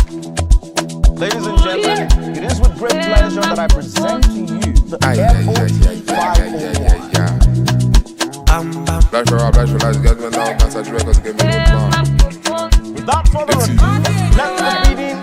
Ladies and gentlemen, it is with great pleasure that I present to you the Without further ado, let the beating.